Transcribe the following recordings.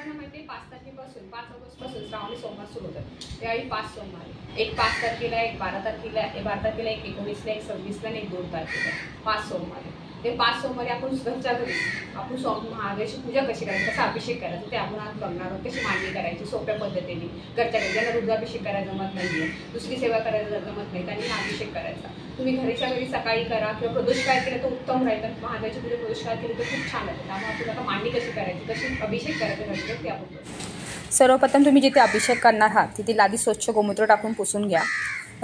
सर्वांना माहिती आहे 5 तारखेपासून 5 ऑगस्टपासून श्रावणी सोमवार सुरू होतात. त्यावेळी 5 सोमवार, एक 5 तारखेला, एक 12 तारखेला, एक 12 तारखेला, एक 19ला, एक 26ला आणि एक 2 तारखेला 5 सोमवार. ते 5 सोमवारी आपण घरच्या घरी आपण महादेवाची पूजा कशी करायची, कसा अभिषेक करायचा ते आपण आज बघणार आहोत. कशी मांडणी करायची सोप्या पद्धतीने घरच्या घरी. ज्यांना रुद्राभिषेक करायला जमत नाही, दुसरी सेवा करायला जमत नाही, त्यांनी अभिषेक करायचा. तुम्ही घरीच्या घरी सकाळी करा किंवा प्रदोषकाळ केलं तर उत्तम राहील. तर महादेवाची पूजा प्रदोषकाळ केली तर खूप छान राहते. त्यामुळे आपल्याला मांडणी कशी करायची, कशी अभिषेक करायचा घरच्या ते आपण सर्वप्रथम तुम्ही जिथे अभिषेक करणार आहात तिथे लादी स्वच्छ गोमूत्र टाकून पुसून घ्या.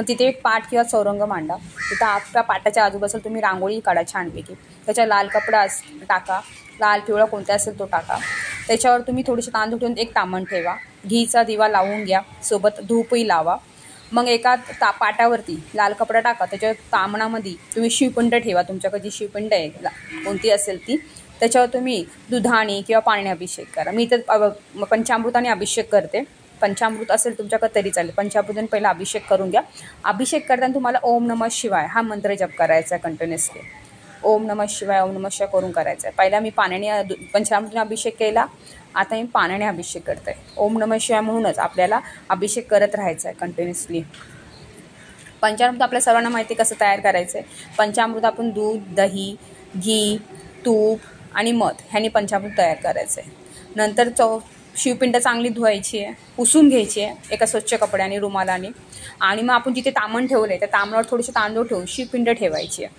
तिथे एक पाट किंवा चौरंग मांडा. तिथं आपल्या पाटाच्या आजूबाजूला तुम्ही रांगोळी काढा छानपैकी. त्याच्या लाल कपडा टाका, लाल पिवळा कोणता असेल तो टाका. त्याच्यावर तुम्ही थोडेसे तांदूळ ठेवून एक तामण ठेवा. घीचा दिवा लावून घ्या, सोबत धूपही लावा. मग एका पाटावरती लाल कपडा टाका. त्याच्या तामणामध्ये तुम्ही शिवपिंड ठेवा. तुमच्याकडे जी शिवपिंड आहे कोणती असेल ती, त्याच्यावर तुम्ही दुधाने किंवा पाण्याने अभिषेक करा. मी तर पंचामृताने अभिषेक करते. पंचामृत असेल तुमच्याकडे तरी चालेल. पंचामृताने पहिला अभिषेक करून घ्या. अभिषेक करताना तुम्हाला ओम नमः शिवाय हा मंत्र जप करायचा आहे कंटिन्युअसली. ओम नमः शिवाय, ओम नमः शिवाय करून करायचा आहे. पहिला मी पाण्याने पंचामृताने अभिषेक केला, आता मी पाण्याने अभिषेक करते. ओम नमः शिवाय म्हणूनच आपल्याला अभिषेक करत राहायचा आहे कंटिन्युअसली. पंचामृत आपल्या सर्वांना माहिती कसं तयार करायचं आहे. पंचामृत आपण दूध, दही, घी, तूप आणि मध ह्याने पंचामृत तयार करायचं आहे. नंतर शिवपिंड चांगली धुवायची आहे, पुसून घ्यायची आहे एका स्वच्छ कपड्याने, रुमालाने. आणि मग आपण जिथे तामण ठेवलं आहे त्या तामणावर थोडेसे तांदूळ ठेवून शिवपिंड ठेवायची आहे.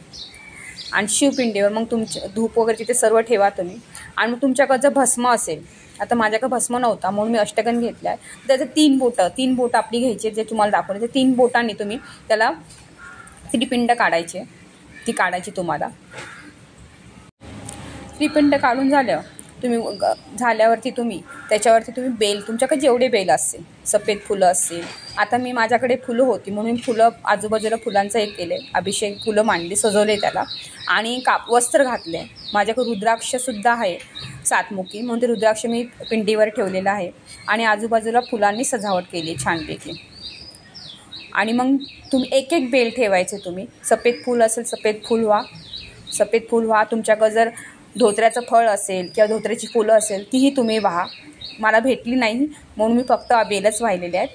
आणि शिवपिंडीवर मग तुमचे धूप वगैरे तिथे सर्व ठेवा तुम्ही. आणि मग तुमच्याकडं जर भस्म असेल, आता माझ्याकडे भस्म नव्हता म्हणून मी अष्टगंध घेतला आहे. त्याचं 3 बोटं आपली घ्यायची जे तुम्हाला दाखवले. ते 3 बोटांनी तुम्ही त्याला त्रिपिंड काढायचे. ती काढायची तुम्हाला. त्रिपिंड काढून झाल्यावरती तुम्ही त्याच्यावरती तुम्ही बेल, तुमच्याकडे जेवढे बेल असतील, सफेद फुलं असतील. आता मी माझ्याकडे फुलं होती म्हणून फुलं आजूबाजूला फुलांचं एक केले, अभिषेक फुलं मांडली, सजवले त्याला. आणि वस्त्र घातले. माझ्याकडे रुद्राक्षसुद्धा आहे 7मुखी, म्हणून ते रुद्राक्ष मी पिंडीवर ठेवलेलं आहे. आणि आजूबाजूला फुलांनी सजावट केली छानपैकी. आणि मग तुम्ही एक एक बेल ठेवायचे. तुम्ही सफेद फूल असेल सफेद फूल व्हा. तुमच्याकडे जर धोत्र्याचं फळ असेल किंवा धोत्र्याची फुलं असेल तीही तुम्ही वाहा. मला भेटली नाही म्हणून मी फक्त बेलच वाहिलेले आहेत.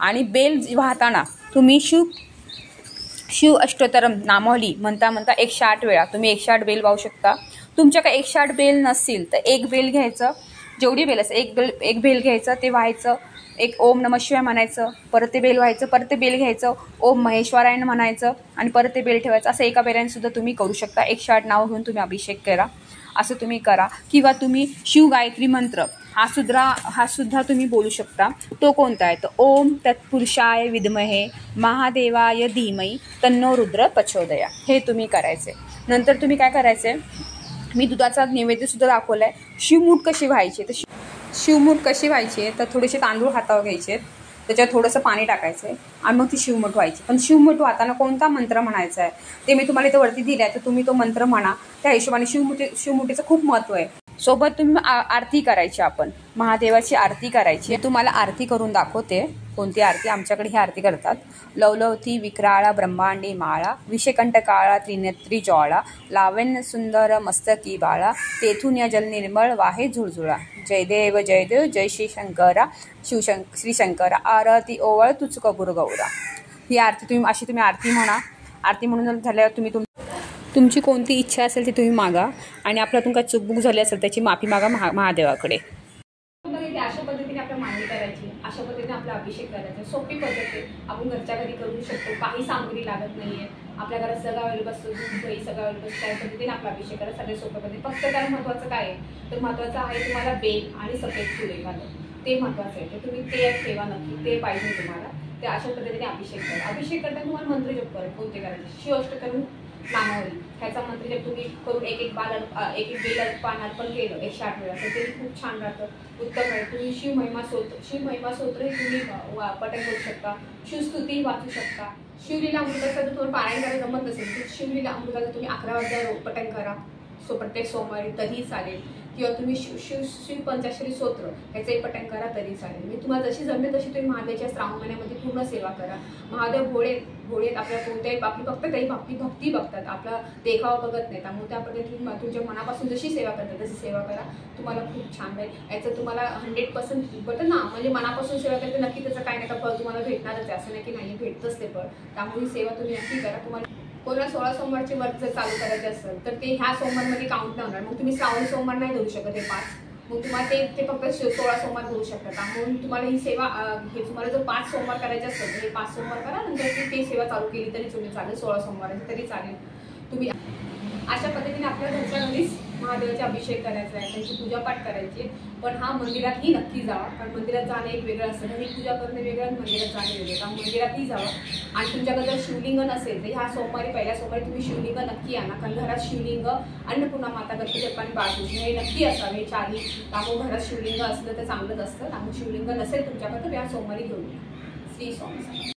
आणि बेल वाहताना तुम्ही शिव अष्टोत्तरम नामावली म्हणता 108 वेळा तुम्ही 108 बेल वाहू शकता. तुमच्याकडे 108 बेल नसतील तर एक बेल घ्यायचं, जेवढी बेल असेल एक बेल घ्यायचं, ते व्हायचं. एक ओम नमः शिवाय म्हणायचं, परत ते बेल व्हायचं, परत ते बेल घ्यायचं, ओम महेश्वरायण म्हणायचं आणि परत ते बेल ठेवायचं. असं एका बेलाने तुम्ही करू शकता. 108 नाव घेऊन तुम्ही अभिषेक करा, असं तुम्ही करा. किंवा तुम्ही शिव गायत्री मंत्र हा सुद्धा तुम्ही बोलू शकता. तो कोणता आहे तर ओम तत्पुरुषाय विद्महे महादेवाय धीमहि तन्नो रुद्र प्रचोदया. हे तुम्ही करायचे. नंतर तुम्ही काय करायचे, मी दुधाचा नैवेद्यसुद्धा दाखवला आहे. शिवमूठ कशी व्हायची तर शिवमूठ कशी व्हायची तर थोडेसे तांदूळ हातावर घ्यायचे, त्याच्यात थोडंसं पाणी टाकायचं आहे आणि मग ती शिवमूठ व्हायची. पण शिवमूठ वाहताना कोणता मंत्र म्हणायचा आहे ते मी तुम्हाला इथं वरती दिलं आहे, तर तुम्ही तो मंत्र म्हणा. त्या हिशोबाने शिवमुठीचं खूप महत्त्व आहे. सोबत तुम्ही आरती करायची, आपण महादेवाची आरती करायची. तुम्हाला आरती करून दाखवते. कोणती आरती आमच्याकडे ही आरती करतात. लवलवती विक्राळा ब्रह्मांडी माळा, विषकंठ काळा त्रिनेत्री ज्वाळा, लावण्य सुंदर मस्तकी बाळा, तेथून या जल निर्मळ वाहे झुळझुळा. जयदेव जयदेव जय श्री शंकरा श्री शंकरा, आरती ओवळ तुझ कपूर गौरा. ही आरती तुम्ही आरती म्हणा. आरती म्हणून झाल्यावर तुमची कोणती इच्छा असेल ती तुम्ही मागा. आणि आपल्यातून काय चूकबुक झाली असेल त्याची माफी मागा महादेवाकडे. अशा पद्धतीने आपल्या मांडणी करायची, अशा पद्धतीने आपला अभिषेक करायचा. सोपी पद्धत आहे, आपण घरच्या घरी करू शकतो. काही सामग्री लागत नाहीये. आपल्या घरात सगळं अवेलेबल असतं, दूध दही सगळं अवेलेबल असतं. त्या पद्धतीने आपला अभिषेक करा सगळ्या सोप्या पद्धती. फक्त त्याला महत्त्वाचं काय आहे तर महत्त्वाचं आहे तुम्हाला बेल आणि सफेद फुले घालून, ते महत्त्वाचं आहे. तर तुम्ही ते ठेवा नक्की, ते पाहिजे तुम्हाला. ते अशा पद्धतीने अभिषेक करा. अभिषेक करताना तुम्हाला मंत्र जप करा. कोणते करायचे, शिव अष्टोत्तरम नामावली ह्याचा मंत्र जप तुम्ही करून एक एक बेल पान अर्पण केलं 108 वेळा तर ते खूप छान राहतं, उत्तम आहे. तुम्ही शिव महिमा स्तोत्र हे तुम्ही पठण करू शकता. शिवस्तुती वाचू शकता. शिवलीला अमृताचं जर तुम्हाला पारायण करायला जमत नसेल तर शिवलीला अमृताचं तुम्ही 11 अध्याय पठण करा. प्रत्येक सोमवारी, तरी चालेल. किंवा तुम्ही शिव पंचाक्षरी स्तोत्र याचं एक पठण करा तरी चालेल. मी तुम्हाला जशी जमेल तशी तुम्ही महादेवाच्या श्रावण महिन्यामध्ये पूर्ण सेवा करा. महादेव भोळेत आपल्या कोणत्याही आपली फक्त काही भक्ती बघतात, आपला देखावा बघत नाही. त्यामुळे त्या पद्धतीने तुमच्या मनापासून जशी सेवा करतात तशी सेवा करा. तुम्हाला खूप छान राहील. याचं तुम्हाला 100% बटन ना, म्हणजे मनापासून सेवा करते नक्की त्याचं काही नाही फळ तुम्हाला भेटणारच आहे, असं नाही की नाही भेटतंच ते फळ. त्यामुळे ही सेवा तुम्ही नक्की करा. तुम्हाला कोणाला 16 सोमवारचे व्रत जर चालू करायचे असेल तर ते ह्या सोमवारमध्ये काउंट नाही होणार. मग तुम्ही श्रावणी सोमवार नाही धरू शकत, हे 5, मग तुम्हाला ते फक्त 16 सोमवार धरू शकतात. त्यामुळे तुम्हाला ही सेवा हे तुम्हाला जर 5 सोमवार करायचे असेल तर हे 5 सोमवार करा, नंतर ती सेवा चालू केली तरी तुम्ही चालेल. 16 सोमवाराची तरी चालेल. तुम्ही अशा पद्धतीने आपल्या घरच्या घरीच महादेवाचा अभिषेक करायचा आहे, त्यांची पूजापाठ करायची. पण हा मंदिरातही नक्की जावा, कारण मंदिरात जाणं एक वेगळं असतं. घरी पूजा करणं वेगळं आणि मंदिरात जाणं वेगळं. त्यामुळे मंदिरातही जावा. आणि तुमच्याकडे जर शिवलिंग नसेल तर ह्या सोमवारी पहिल्या सोमवारी तुम्ही शिवलिंग नक्की आणा, कारण घरात शिवलिंग, अन्नपूर्णा माता, गणपती बाप्पा आणि बाळकृष्ण हे नक्की असावे चारी. त्यामुळे घरात शिवलिंग असलं तर चांगलंच असतं. त्यामुळे शिवलिंग नसेल तुमच्याकडे तर या सोमवारी घेऊन या. श्री स्वामी.